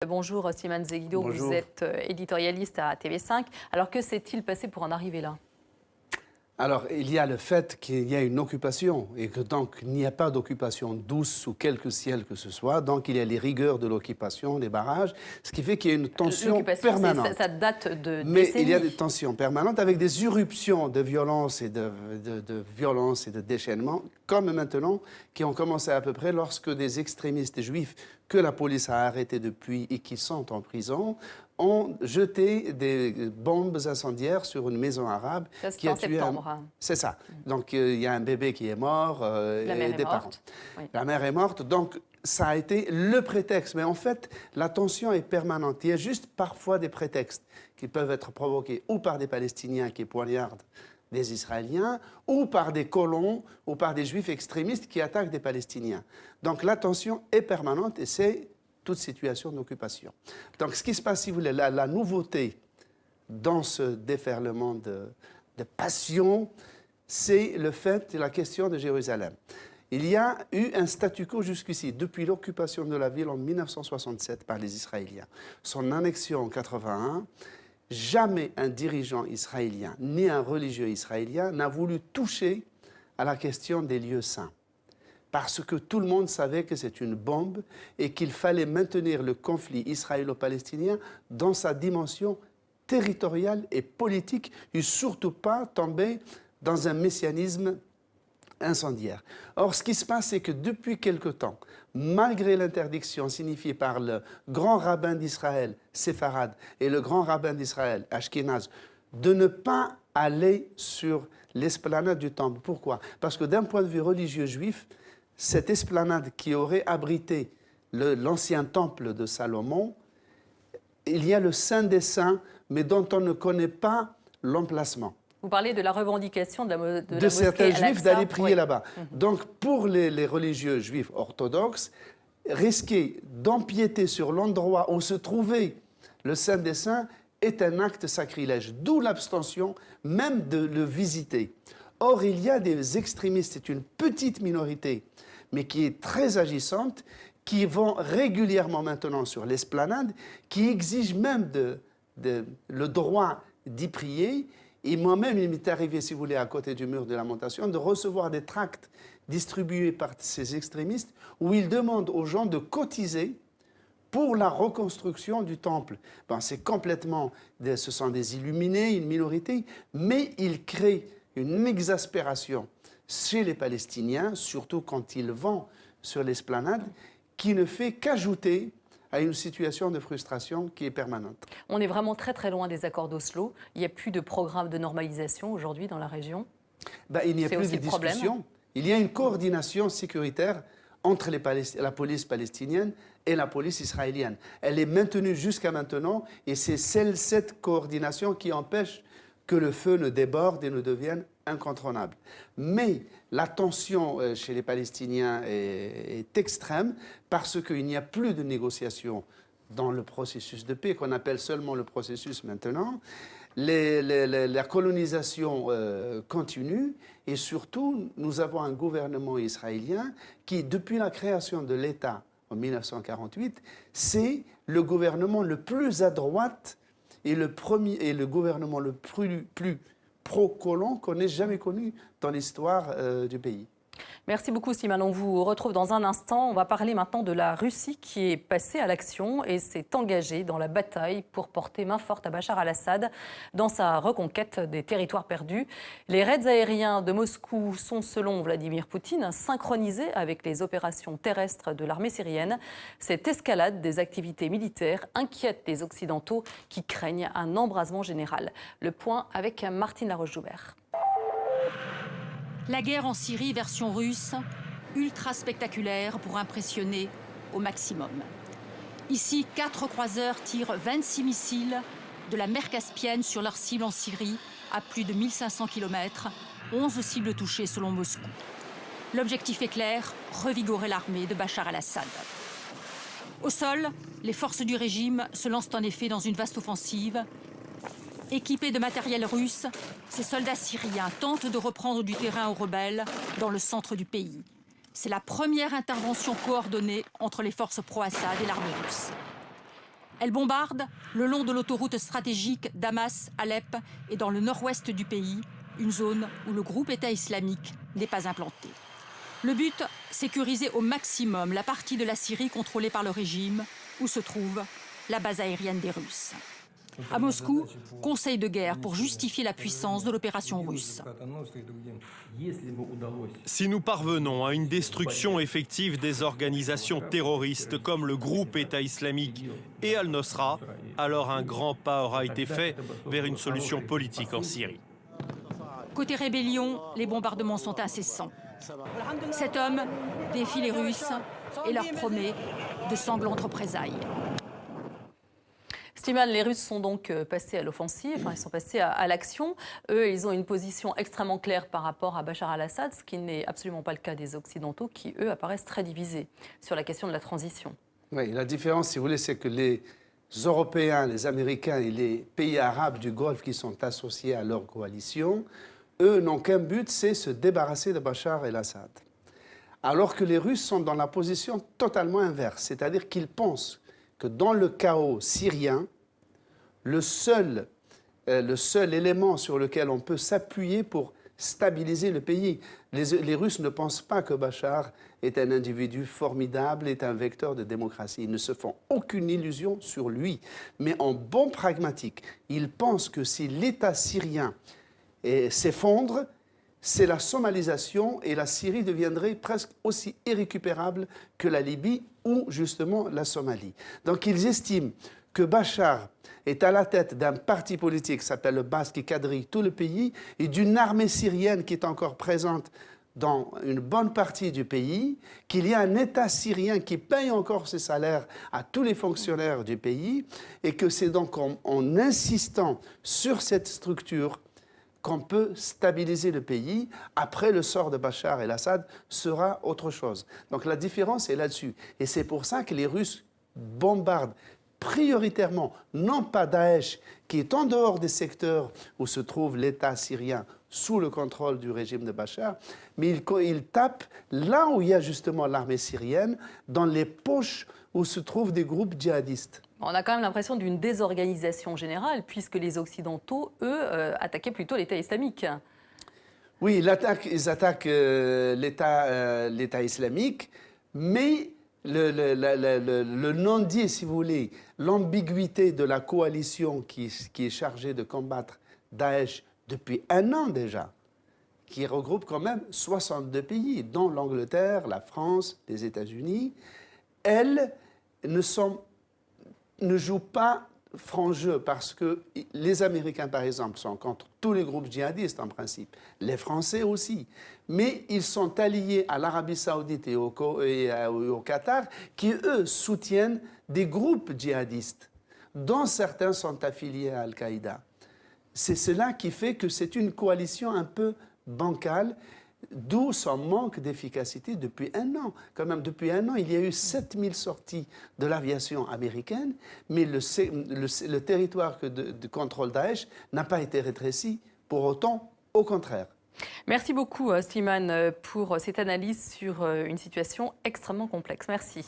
Bonjour Slimane Zeguido, Bonjour. Vous êtes éditorialiste à TV5. Alors que s'est-il passé pour en arriver là? Alors, il y a le fait qu'il y a une occupation et que donc il n'y a pas d'occupation douce sous quelque ciel que ce soit. Donc, il y a les rigueurs de l'occupation, les barrages, ce qui fait qu'il y a une tension permanente. Ça date de Mais décennies. il y a des tensions permanentes avec des irruptions de violence et de violence et de déchaînement, comme maintenant, qui ont commencé à peu près lorsque des extrémistes juifs que la police a arrêtés depuis et qui sont en prison ont jeté des bombes incendiaires sur une maison arabe qui a tué septembre. C'est ça. Donc, il y a un bébé qui est mort la mère et des est parents. morte. Oui. La mère est morte, donc ça a été le prétexte. Mais en fait, la tension est permanente. Il y a juste parfois des prétextes qui peuvent être provoqués ou par des Palestiniens qui poignardent des Israéliens, ou par des colons, ou par des Juifs extrémistes qui attaquent des Palestiniens. Donc la tension est permanente et c'est toute situation d'occupation. Donc ce qui se passe, si vous voulez, la nouveauté dans ce déferlement de passion, c'est le fait de la question de Jérusalem. Il y a eu un statu quo jusqu'ici, depuis l'occupation de la ville en 1967 par les Israéliens. Son annexion en 1981, jamais un dirigeant israélien, ni un religieux israélien n'a voulu toucher à la question des lieux saints. Parce que tout le monde savait que c'est une bombe et qu'il fallait maintenir le conflit israélo-palestinien dans sa dimension territoriale et politique et surtout pas tomber dans un messianisme incendiaire. Or, ce qui se passe, c'est que depuis quelque temps, malgré l'interdiction signifiée par le grand rabbin d'Israël, Séfarad, et le grand rabbin d'Israël, Ashkenaz, de ne pas aller sur l'esplanade du temple. Pourquoi? Parce que d'un point de vue religieux juif, cette esplanade qui aurait abrité l'ancien temple de Salomon, il y a le Saint des Saints, mais dont on ne connaît pas l'emplacement. Vous parlez de la revendication de la de certains juifs d'aller prier là-bas. Mm-hmm. Donc, pour les religieux juifs orthodoxes, risquer d'empiéter sur l'endroit où se trouvait le Saint des Saints est un acte sacrilège, d'où l'abstention même de le visiter. Or, il y a des extrémistes, c'est une petite minorité, mais qui est très agissante, qui vont régulièrement maintenant sur l'esplanade, qui exigent même le droit d'y prier. Et moi-même, il m'est arrivé, si vous voulez, à côté du mur de lamentation, de recevoir des tracts distribués par ces extrémistes où ils demandent aux gens de cotiser pour la reconstruction du temple. Ben, c'est complètement, ce sont des illuminés, une minorité, mais ils créent une exaspération chez les Palestiniens, surtout quand ils vont sur l'esplanade, qui ne fait qu'ajouter à une situation de frustration qui est permanente. On est vraiment très très loin des accords d'Oslo. Il n'y a plus de programme de normalisation aujourd'hui dans la région. Ben, il n'y a plus de discussion. Il y a une coordination sécuritaire entre la police palestinienne et la police israélienne. Elle est maintenue jusqu'à maintenant et c'est cette coordination qui empêche que le feu ne déborde et ne devienne incontrôlable. Mais la tension chez les Palestiniens est extrême parce qu'il n'y a plus de négociations dans le processus de paix, qu'on appelle seulement le processus maintenant. La colonisation continue et surtout, nous avons un gouvernement israélien qui, depuis la création de l'État en 1948, c'est le gouvernement le plus à droite et le gouvernement le plus pro-colon qu'on n'ait jamais connu dans l'histoire du pays. Merci beaucoup Slimane, on vous retrouve dans un instant. On va parler maintenant de la Russie qui est passée à l'action et s'est engagée dans la bataille pour porter main forte à Bachar al-Assad dans sa reconquête des territoires perdus. Les raids aériens de Moscou sont, selon Vladimir Poutine, synchronisés avec les opérations terrestres de l'armée syrienne. Cette escalade des activités militaires inquiète les Occidentaux qui craignent un embrasement général. Le point avec Martine Laroche-Joubert. La guerre en Syrie version russe, ultra spectaculaire pour impressionner au maximum. Ici, 4 croiseurs tirent 26 missiles de la mer Caspienne sur leurs cibles en Syrie, à plus de 1500 km, 11 cibles touchées selon Moscou. L'objectif est clair, revigorer l'armée de Bachar al-Assad. Au sol, les forces du régime se lancent en effet dans une vaste offensive. Équipés de matériel russe, ces soldats syriens tentent de reprendre du terrain aux rebelles dans le centre du pays. C'est la première intervention coordonnée entre les forces pro-Assad et l'armée russe. Elle bombarde le long de l'autoroute stratégique Damas-Alep et dans le nord-ouest du pays, une zone où le groupe État islamique n'est pas implanté. Le but, sécuriser au maximum la partie de la Syrie contrôlée par le régime, où se trouve la base aérienne des Russes. À Moscou, conseil de guerre pour justifier la puissance de l'opération russe. Si nous parvenons à une destruction effective des organisations terroristes comme le groupe État islamique et Al-Nosra, alors un grand pas aura été fait vers une solution politique en Syrie. Côté rébellion, les bombardements sont incessants. Cet homme défie les Russes et leur promet de sanglantes représailles. Slimane, les Russes sont donc passés à l'offensive, enfin, ils sont passés à l'action. Eux, ils ont une position extrêmement claire par rapport à Bachar al-Assad, ce qui n'est absolument pas le cas des Occidentaux, qui, eux, apparaissent très divisés sur la question de la transition. Oui, la différence, si vous voulez, c'est que les Européens, les Américains et les pays arabes du Golfe qui sont associés à leur coalition, eux n'ont qu'un but, c'est se débarrasser de Bachar el-Assad. Alors que les Russes sont dans la position totalement inverse, c'est-à-dire qu'ils pensent que dans le chaos syrien, le seul élément sur lequel on peut s'appuyer pour stabiliser le pays. Les Russes ne pensent pas que Bachar est un individu formidable, est un vecteur de démocratie. Ils ne se font aucune illusion sur lui. Mais en bon pragmatique, ils pensent que si l'État syrien s'effondre, c'est la somalisation et la Syrie deviendrait presque aussi irrécupérable que la Libye ou justement la Somalie. Donc ils estiment que Bachar est à la tête d'un parti politique qui s'appelle le Baas qui quadrille tout le pays et d'une armée syrienne qui est encore présente dans une bonne partie du pays, qu'il y a un État syrien qui paye encore ses salaires à tous les fonctionnaires du pays et que c'est donc en insistant sur cette structure qu'on peut stabiliser le pays. Après, le sort de Bachar el-Assad sera autre chose. Donc la différence est là-dessus. Et c'est pour ça que les Russes bombardent prioritairement, non pas Daesh, qui est en dehors des secteurs où se trouve l'État syrien sous le contrôle du régime de Bachar, mais ils tapent là où il y a justement l'armée syrienne, dans les poches où se trouvent des groupes djihadistes. On a quand même l'impression d'une désorganisation générale, puisque les Occidentaux, eux, attaquaient plutôt l'État islamique. Oui, ils attaquent l'État islamique, mais le non-dit, si vous voulez, l'ambiguïté de la coalition qui est chargée de combattre Daesh depuis un an déjà, qui regroupe quand même 62 pays, dont l'Angleterre, la France, les États-Unis, elles ne jouent pas franc jeu parce que les Américains, par exemple, sont contre tous les groupes djihadistes en principe, les Français aussi, mais ils sont alliés à l'Arabie saoudite et au Qatar qui, eux, soutiennent des groupes djihadistes, dont certains sont affiliés à Al-Qaïda. C'est cela qui fait que c'est une coalition un peu bancale, d'où son manque d'efficacité depuis un an. Quand même, depuis un an, il y a eu 7000 sorties de l'aviation américaine, mais le territoire de contrôle Daesh n'a pas été rétréci. Pour autant, au contraire. Merci beaucoup, Slimane, pour cette analyse sur une situation extrêmement complexe. Merci.